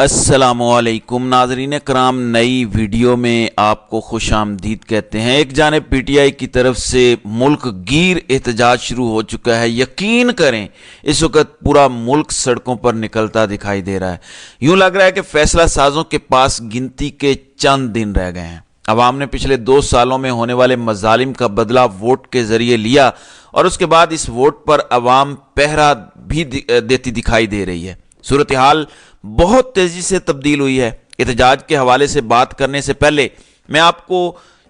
السلام علیکم ناظرین کرام، نئی ویڈیو میں آپ کو خوش آمدید کہتے ہیں۔ ایک جانب پی ٹی آئی کی طرف سے ملک گیر احتجاج شروع ہو چکا ہے۔ یقین کریں اس وقت پورا ملک سڑکوں پر نکلتا دکھائی دے رہا ہے۔ یوں لگ رہا ہے کہ فیصلہ سازوں کے پاس گنتی کے چند دن رہ گئے ہیں۔ عوام نے پچھلے 2 سالوں میں ہونے والے مظالم کا بدلہ ووٹ کے ذریعے لیا اور اس کے بعد اس ووٹ پر عوام پہرا بھی دیتی دکھائی دے رہی ہے۔ صورتحال بہت تیزی سے تبدیل ہوئی ہے۔ احتجاج کے حوالے سے بات کرنے سے پہلے میں آپ کو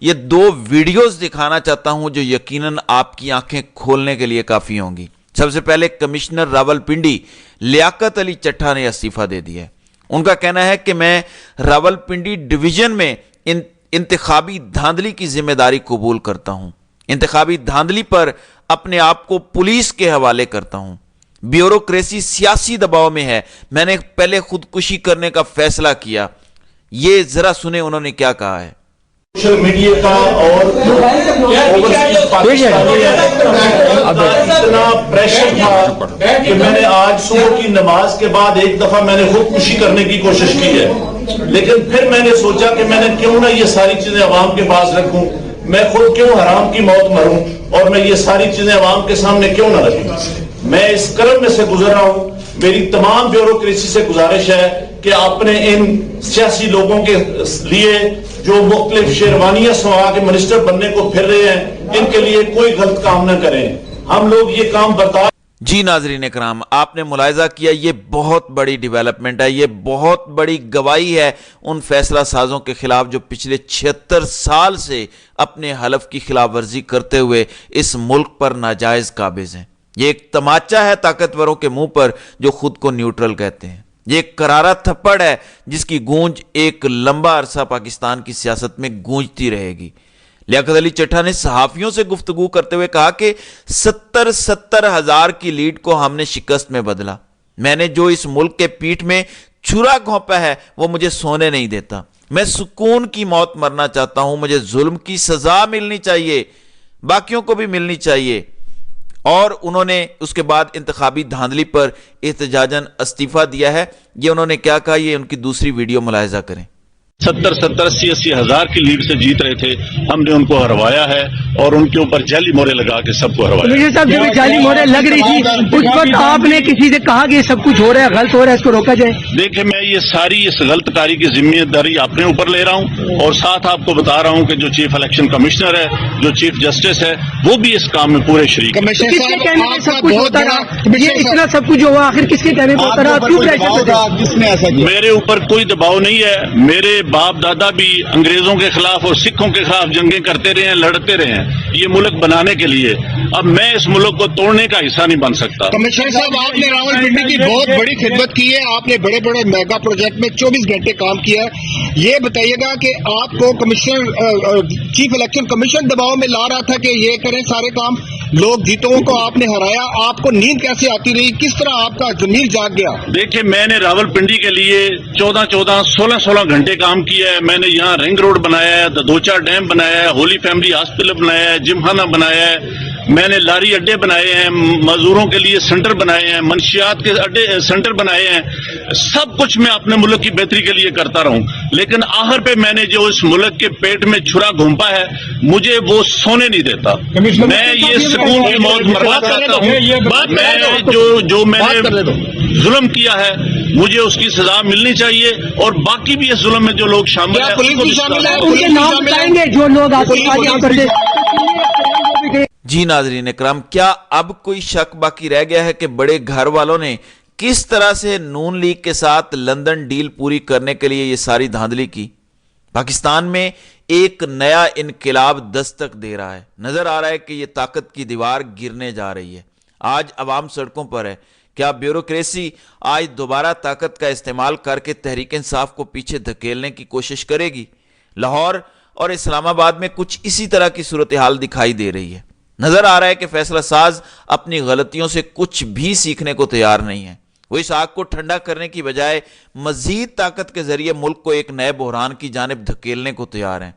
یہ 2 ویڈیوز دکھانا چاہتا ہوں جو یقیناً آپ کی آنکھیں کھولنے کے لیے کافی ہوں گی۔ سب سے پہلے کمشنر راولپنڈی لیاقت علی چٹھا نے استعفیٰ دے دیا ہے۔ ان کا کہنا ہے کہ میں راولپنڈی ڈویژن میں انتخابی دھاندلی کی ذمہ داری قبول کرتا ہوں۔ انتخابی دھاندلی پر اپنے آپ کو پولیس کے حوالے کرتا ہوں۔ بیوروکریسی سیاسی دباؤ میں ہے۔ میں نے پہلے خودکشی کرنے کا فیصلہ کیا۔ یہ ذرا سنیں انہوں نے کیا کہا ہے۔ سوشل میڈیا کا اور اتنا پریشر تھا کہ میں نے آج صبح کی نماز کے بعد ایک دفعہ میں نے خودکشی کرنے کی کوشش کی ہے، لیکن پھر میں نے سوچا کہ میں نے کیوں نہ یہ ساری چیزیں عوام کے پاس رکھوں، میں خود کیوں حرام کی موت مروں اور میں یہ ساری چیزیں عوام کے سامنے کیوں نہ رکھوں۔ میں اس کرم میں سے گزر رہا ہوں۔ میری تمام بیوروکریسی سے گزارش ہے کہ اپنے ان سیاسی لوگوں کے لیے جو مختلف شیروانیاں سوا کے منسٹر بننے کو پھر رہے ہیں، ان کے لیے کوئی غلط کام نہ کریں۔ ہم لوگ یہ کام برداشت۔ جی ناظرین کرام، آپ نے ملاحظہ کیا یہ بہت بڑی ڈیولپمنٹ ہے، یہ بہت بڑی گواہی ہے ان فیصلہ سازوں کے خلاف جو پچھلے 76 سال سے اپنے حلف کی خلاف ورزی کرتے ہوئے اس ملک پر ناجائز قابض ہیں۔ یہ ایک تماچہ ہے طاقتوروں کے منہ پر جو خود کو نیوٹرل کہتے ہیں۔ یہ ایک کرارا تھپڑ ہے جس کی گونج ایک لمبا عرصہ پاکستان کی سیاست میں گونجتی رہے گی۔ لیاقت علی چٹھا نے صحافیوں سے گفتگو کرتے ہوئے کہا کہ 70 ہزار کی لیڈ کو ہم نے شکست میں بدلا۔ میں نے جو اس ملک کے پیٹھ میں چھرا گھونپا ہے وہ مجھے سونے نہیں دیتا۔ میں سکون کی موت مرنا چاہتا ہوں۔ مجھے ظلم کی سزا ملنی چاہیے، باقیوں کو بھی ملنی چاہیے۔ اور انہوں نے اس کے بعد انتخابی دھاندلی پر احتجاجاً استعفیٰ دیا ہے۔ یہ انہوں نے کیا کہا، یہ ان کی دوسری ویڈیو ملاحظہ کریں۔ 70-80 ہزار کی لیڈ سے جیت رہے تھے، ہم نے ان کو ہروایا ہے اور ان کے اوپر جعلی مہریں لگا کے سب کو ہروایا۔ کمشنر صاحب جب جعلی مہریں لگ رہی تھی اس وقت آپ نے کسی سے کہا کہ یہ سب کچھ ہو رہا ہے، غلط ہو رہا ہے، اس کو روکا جائے؟ دیکھیں، میں یہ ساری اس غلط کاری کی ذمہ داری اپنے اوپر لے رہا ہوں اور ساتھ آپ کو بتا رہا ہوں کہ جو چیف الیکشن کمشنر ہے، جو چیف جسٹس ہے، وہ بھی اس کام میں پورے شریک ہیں۔ کس کے کہنے میں سب کچھ ہوتا رہا؟ یہ اتنا سب کچھ ہوا آخر کس کے کہنے میں ہوتا رہا؟ کیوں پریشر تھے؟ میرے اوپر کوئی دباؤ نہیں ہے۔ میرے باپ دادا بھی انگریزوں کے خلاف اور سکھوں کے خلاف جنگیں کرتے رہے ہیں، لڑتے رہے ہیں یہ ملک بنانے کے لیے۔ اب میں اس ملک کو توڑنے کا حصہ نہیں بن سکتا۔ کمشنر صاحب، آپ نے راولپنڈی کی بہت بڑی خدمت کی ہے، آپ نے بڑے بڑے میگا پروجیکٹ میں 24 گھنٹے کام کیا ہے۔ یہ بتائیے گا کہ آپ کو چیف الیکشن کمیشن دباؤ میں لا رہا تھا کہ یہ کریں سارے کام، لوگ جیتوں کو آپ نے ہرایا، آپ کو نیند کیسے آتی رہی؟ کس طرح آپ کا ضمیر جاگ گیا؟ دیکھیں، میں نے راولپنڈی کے لیے 16 گھنٹے کام کیا ہے۔ میں نے یہاں رنگ روڈ بنایا ہے، ددوچا ڈیم بنایا ہے، ہولی فیملی ہاسپٹل بنایا ہے، جم خانہ بنایا ہے، میں نے لاری اڈے بنائے ہیں، مزدوروں کے لیے سینٹر بنائے ہیں، منشیات کے اڈے سینٹر بنائے ہیں۔ سب کچھ میں اپنے ملک کی بہتری کے لیے کرتا رہوں، لیکن آخر پہ میں نے جو اس ملک کے پیٹ میں چھرا گھونپا ہے مجھے وہ سونے نہیں دیتا۔ میں یہ سکون کی موت مرنا چاہتا ہوں۔ میں جو میں نے ظلم کیا ہے مجھے اس کی سزا ملنی چاہیے اور باقی بھی اس ظلم میں جو لوگ شامل ہیں ان کو بھی سزا۔ ان کے نام بتائیں گے جو لوگ آپ کو۔ جی ناظرین اکرام، کیا اب کوئی شک باقی رہ گیا ہے کہ بڑے گھر والوں نے کس طرح سے نون لیگ کے ساتھ لندن ڈیل پوری کرنے کے لیے یہ ساری دھاندلی کی؟ پاکستان میں ایک نیا انقلاب دستک دے رہا ہے۔ نظر آ رہا ہے کہ یہ طاقت کی دیوار گرنے جا رہی ہے۔ آج عوام سڑکوں پر ہے۔ کیا بیوروکریسی آج دوبارہ طاقت کا استعمال کر کے تحریک انصاف کو پیچھے دھکیلنے کی کوشش کرے گی؟ لاہور اور اسلام آباد میں کچھ اسی طرح کی صورتحال دکھائی دے رہی ہے۔ نظر آ رہا ہے کہ فیصلہ ساز اپنی غلطیوں سے کچھ بھی سیکھنے کو تیار نہیں ہے۔ وہ اس آگ کو ٹھنڈا کرنے کی بجائے مزید طاقت کے ذریعے ملک کو ایک نئے بحران کی جانب دھکیلنے کو تیار ہیں۔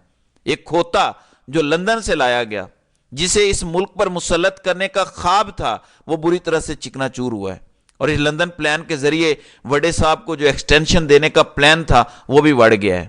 ایک کھوتا جو لندن سے لایا گیا، جسے اس ملک پر مسلط کرنے کا خواب تھا، وہ بری طرح سے چکنا چور ہوا ہے اور اس لندن پلان کے ذریعے وڈے صاحب کو جو ایکسٹینشن دینے کا پلان تھا وہ بھی بڑھ گیا ہے۔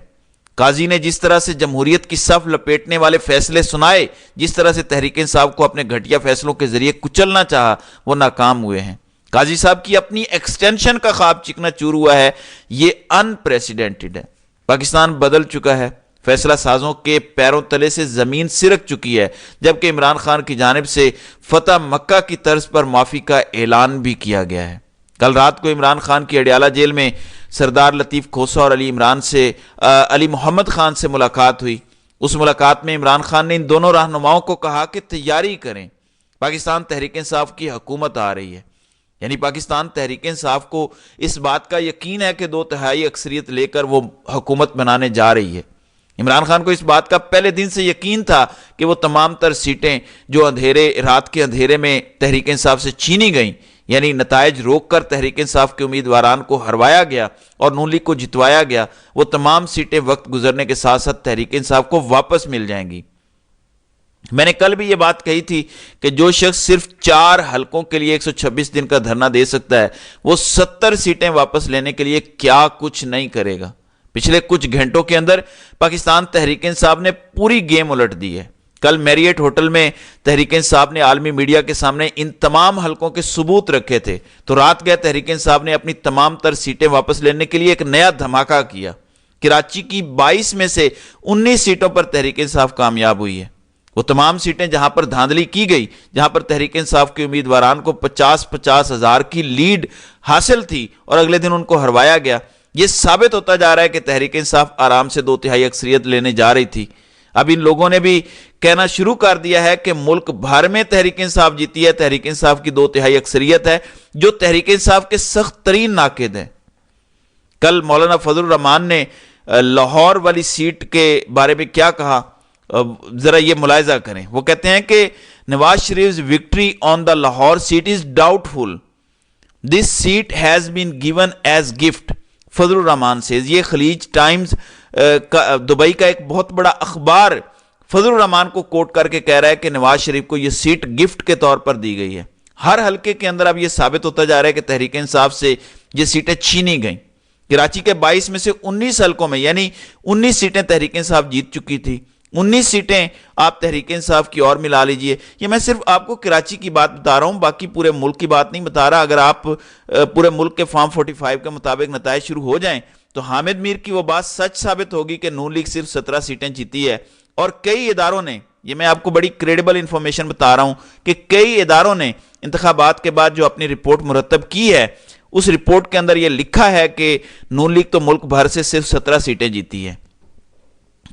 قاضی نے جس طرح سے جمہوریت کی صف لپیٹنے والے فیصلے سنائے، جس طرح سے تحریک انصاف کو اپنے گھٹیا فیصلوں کے ذریعے کچلنا چاہا، وہ ناکام ہوئے ہیں۔ قاضی صاحب کی اپنی ایکسٹینشن کا خواب چکنا چور ہوا ہے، یہ ان پریسیڈنٹڈ ہے۔ پاکستان بدل چکا ہے، فیصلہ سازوں کے پیروں تلے سے زمین سرک چکی ہے، جبکہ عمران خان کی جانب سے فتح مکہ کی طرز پر معافی کا اعلان بھی کیا گیا ہے۔ کل رات کو عمران خان کی اڈیالہ جیل میں سردار لطیف کھوسہ اور علی محمد خان سے ملاقات ہوئی۔ اس ملاقات میں عمران خان نے ان دونوں رہنماؤں کو کہا کہ تیاری کریں، پاکستان تحریک انصاف کی حکومت آ رہی ہے۔ یعنی پاکستان تحریک انصاف کو اس بات کا یقین ہے کہ 2/3 اکثریت لے کر وہ حکومت بنانے جا رہی ہے۔ عمران خان کو اس بات کا پہلے دن سے یقین تھا کہ وہ تمام تر سیٹیں جو رات کے اندھیرے میں تحریک انصاف سے چھینی گئیں، یعنی نتائج روک کر تحریک انصاف کے امیدواران کو ہروایا گیا اور نون لیگ کو جتوایا گیا، وہ تمام سیٹیں وقت گزرنے کے ساتھ ساتھ تحریک انصاف کو واپس مل جائیں گی۔ میں نے کل بھی یہ بات کہی تھی کہ جو شخص صرف 4 حلقوں کے لیے 126 دن کا دھرنا دے سکتا ہے، وہ 70 سیٹیں واپس لینے کے لیے کیا کچھ نہیں کرے گا۔ پچھلے کچھ گھنٹوں کے اندر پاکستان تحریک انصاف نے پوری گیم الٹ دی ہے۔ کل میریٹ ہوٹل میں تحریک انصاف نے عالمی میڈیا کے سامنے ان تمام حلقوں کے ثبوت رکھے تھے، تو رات گئے تحریک انصاف نے اپنی تمام تر سیٹیں واپس لینے کے لیے ایک نیا دھماکہ کیا۔ کراچی کی 22 میں سے 19 سیٹوں پر تحریک انصاف کامیاب ہوئی ہے۔ وہ تمام سیٹیں جہاں پر دھاندلی کی گئی، جہاں پر تحریک انصاف کے امیدواران کو 50-50 ہزار کی لیڈ حاصل تھی اور اگلے دن ان کو ہروایا گیا، یہ ثابت ہوتا جا رہا ہے کہ تحریک انصاف آرام سے 2/3 اکثریت لینے جا رہی تھی۔ اب ان لوگوں نے بھی کہنا شروع کر دیا ہے کہ ملک بھر میں تحریک انصاف جیتی ہے، تحریک انصاف کی 2/3 اکثریت ہے، جو تحریک انصاف کے سخت ترین ناقد ہیں۔ کل مولانا فضل الرحمان نے لاہور والی سیٹ کے بارے میں کیا کہا، ذرا یہ ملاحظہ کریں۔ وہ کہتے ہیں کہ نواز شریف's victory on the Lahore seat is doubtful. This seat has been given as gift. Fazal Rahman says، یہ خلیج ٹائمز دبئی کا ایک بہت بڑا اخبار فضل الرحمان کو کوٹ کر کے کہہ رہا ہے کہ نواز شریف کو یہ سیٹ گفٹ کے طور پر دی گئی ہے۔ ہر حلقے کے اندر اب یہ ثابت ہوتا جا رہا ہے کہ تحریک انصاف سے یہ سیٹیں چھینی گئیں۔ کراچی کے 22 میں سے 19 حلقوں میں یعنی 19 سیٹیں تحریک انصاف جیت چکی تھی، 19 سیٹیں آپ تحریک انصاف کی اور ملا لیجئے۔ یہ میں صرف آپ کو کراچی کی بات بتا رہا ہوں، باقی پورے ملک کی بات نہیں بتا رہا۔ اگر آپ پورے ملک کے فارم 45 کے مطابق نتائج شروع ہو جائیں تو حامد میر کی وہ بات سچ ثابت ہوگی کہ نون لیگ صرف 17 سیٹیں جیتی ہے، اور کئی اداروں نے، یہ میں آپ کو بڑی کریڈیبل انفارمیشن بتا رہا ہوں کہ کئی اداروں نے انتخابات کے بعد جو اپنی رپورٹ مرتب کی ہے، اس رپورٹ کے اندر یہ لکھا ہے کہ نون لیگ تو ملک بھر سے صرف 17 سیٹیں جیتی ہے۔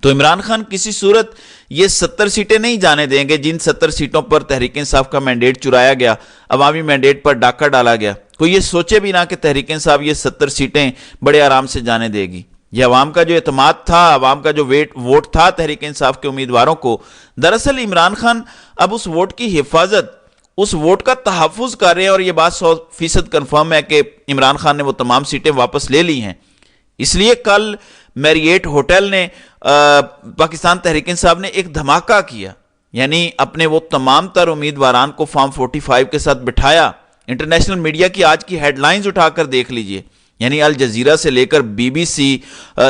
تو عمران خان کسی صورت یہ 70 سیٹیں نہیں جانے دیں گے جن 70 سیٹوں پر تحریک انصاف کا مینڈیٹ چرایا گیا، عوامی مینڈیٹ پر ڈاکہ ڈالا گیا۔ کوئی یہ سوچے بھی نہ کہ تحریک انصاف یہ 70 سیٹیں بڑے آرام سے جانے دے گی۔ یہ عوام کا جو اعتماد تھا، عوام کا جو ووٹ تھا تحریک انصاف کے امیدواروں کو، دراصل عمران خان اب اس ووٹ کی حفاظت، اس ووٹ کا تحفظ کر رہے ہیں، اور یہ بات 100% کنفرم ہے کہ عمران خان نے وہ تمام سیٹیں واپس لے لی ہیں۔ اس لیے کل میریٹ ہوٹل نے پاکستان تحریک انصاف نے ایک دھماکہ کیا، یعنی اپنے وہ تمام تر امیدواران کو فارم 45 کے ساتھ بٹھایا۔ انٹرنیشنل میڈیا کی آج کی ہیڈ لائنز اٹھا کر دیکھ لیجئے، یعنی الجزیرہ سے لے کر BBC،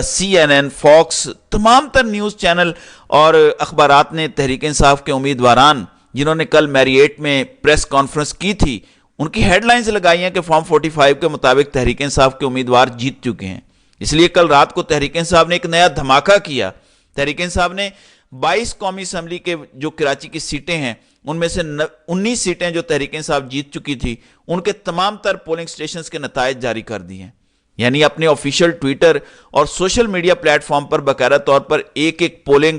CNN، فاکس، تمام تر نیوز چینل اور اخبارات نے تحریک انصاف کے امیدواران جنہوں نے کل میریٹ میں پریس کانفرنس کی تھی، ان کی ہیڈ لائنز لگائی ہیں کہ فارم 45 کے مطابق تحریک انصاف کے امیدوار جیت چکے ہیں۔ اس لیے کل رات کو تحریک انصاف نے ایک نیا دھماکہ کیا۔ تحریک انصاف نے 22 قومی اسمبلی کے جو کراچی کی سیٹیں ہیں، ان میں سے 19 سیٹیں جو تحریک انصاف جیت چکی تھی، ان کے تمام تر پولنگ سٹیشنز کے نتائج جاری کر دی ہیں۔ یعنی اپنے آفیشیل ٹویٹر اور سوشل میڈیا پلیٹ فارم پر باقاعدہ طور پر ایک ایک پولنگ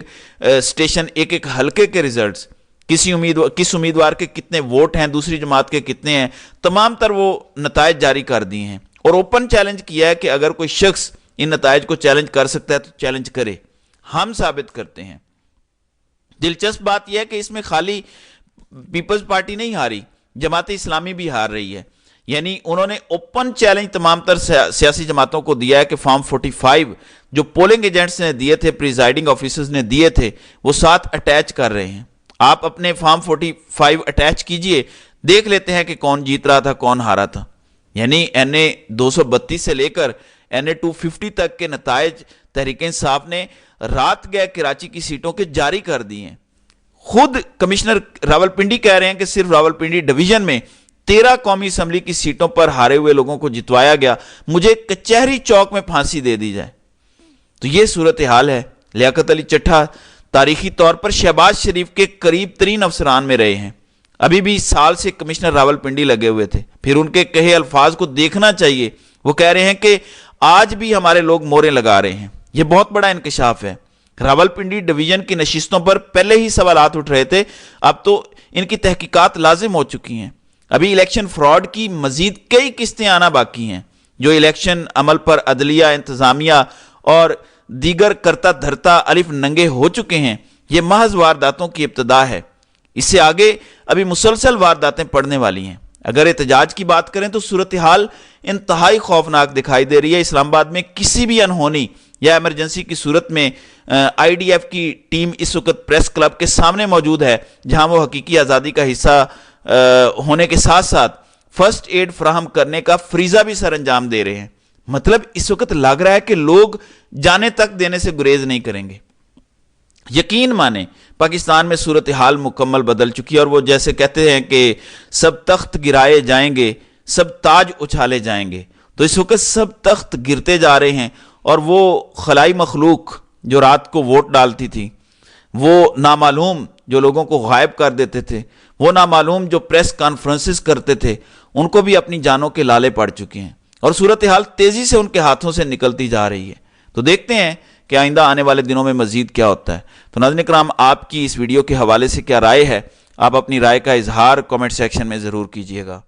سٹیشن، ایک ایک حلقے کے ریزلٹس، کس امیدوار کے کتنے ووٹ ہیں، دوسری جماعت کے کتنے ہیں، تمام تر وہ نتائج جاری کر دیے ہیں، اور اوپن چیلنج کیا ہے کہ اگر کوئی شخص ان نتائج کو چیلنج کر سکتا ہے تو چیلنج کرے، ہم ثابت کرتے ہیں۔ دلچسپ بات یہ ہے کہ اس میں خالی پیپلز پارٹی نہیں ہاری، جماعت اسلامی بھی ہار رہی ہے۔ یعنی انہوں نے اوپن چیلنج تمام تر سیاسی جماعتوں کو دیا ہے کہ فارم 45 جو پولنگ ایجنٹس نے دیے تھے، پریزائڈنگ آفیسرز نے دیے تھے، وہ ساتھ اٹیچ کر رہے ہیں۔ آپ اپنے فارم 45 اٹیچ کیجئے، دیکھ لیتے ہیں کہ کون جیت رہا تھا، کون ہارا تھا۔ یعنی NA 232 سے لے کر NA 250 تک کے نتائج تحریک انصاف نے رات گئے کراچی کی سیٹوں کے جاری کر دی ہیں. خود کمشنر راولپنڈی کہہ رہے ہیں کہ صرف راولپنڈی ڈویژن میں 13 قومی اسمبلی کی سیٹوں پر ہارے ہوئے لوگوں کو جتوایا گیا. مجھے کچہری چوک میں پھانسی دے دی جائے. تو یہ صورتحال ہے. لیاقت علی چٹھا تاریخی طور پر شہباز شریف کے قریب ترین افسران میں رہے ہیں. ابھی بھی سال سے کمشنر راولپنڈی لگے ہوئے تھے. پھر ان کے کہے الفاظ کو دیکھنا چاہیے. وہ کہہ رہے ہیں کہ آج بھی ہمارے لوگ موریں لگا رہے ہیں. یہ بہت بڑا انکشاف ہے. راولپنڈی ڈویژن کی نشستوں پر پہلے ہی سوالات اٹھ رہے تھے, اب تو ان کی تحقیقات لازم ہو چکی ہیں. ابھی الیکشن فراڈ کی مزید کئی قسطیں آنا باقی ہیں. جو الیکشن عمل پر عدلیہ, انتظامیہ اور دیگر کرتا دھرتا الف ننگے ہو چکے ہیں, یہ محض وارداتوں کی ابتدا ہے. اس سے آگے ابھی مسلسل وارداتیں پڑنے والی ہیں. اگر احتجاج کی بات کریں تو صورتحال انتہائی خوفناک دکھائی دے رہی ہے. اسلام آباد میں کسی بھی انہونی یا ایمرجنسی کی صورت میں IDF کی ٹیم اس وقت پریس کلب کے سامنے موجود ہے, جہاں وہ حقیقی آزادی کا حصہ ہونے کے ساتھ ساتھ فرسٹ ایڈ فراہم کرنے کا فریضہ بھی سر انجام دے رہے ہیں. مطلب اس وقت لگ رہا ہے کہ لوگ جانے تک دینے سے گریز نہیں کریں گے. یقین مانیں پاکستان میں صورتحال مکمل بدل چکی ہے, اور وہ جیسے کہتے ہیں کہ سب تخت گرائے جائیں گے, سب تاج اچھالے جائیں گے. تو اس وقت سب تخت گرتے جا رہے ہیں, اور وہ خلائی مخلوق جو رات کو ووٹ ڈالتی تھی, وہ نامعلوم جو لوگوں کو غائب کر دیتے تھے, وہ نامعلوم جو پریس کانفرنسز کرتے تھے, ان کو بھی اپنی جانوں کے لالے پڑ چکے ہیں, اور صورتحال تیزی سے ان کے ہاتھوں سے نکلتی جا رہی ہے. تو دیکھتے ہیں کہ آئندہ آنے والے دنوں میں مزید کیا ہوتا ہے. تو ناظرین کرام, آپ کی اس ویڈیو کے حوالے سے کیا رائے ہے؟ آپ اپنی رائے کا اظہار کامنٹ سیکشن میں ضرور کیجیے گا.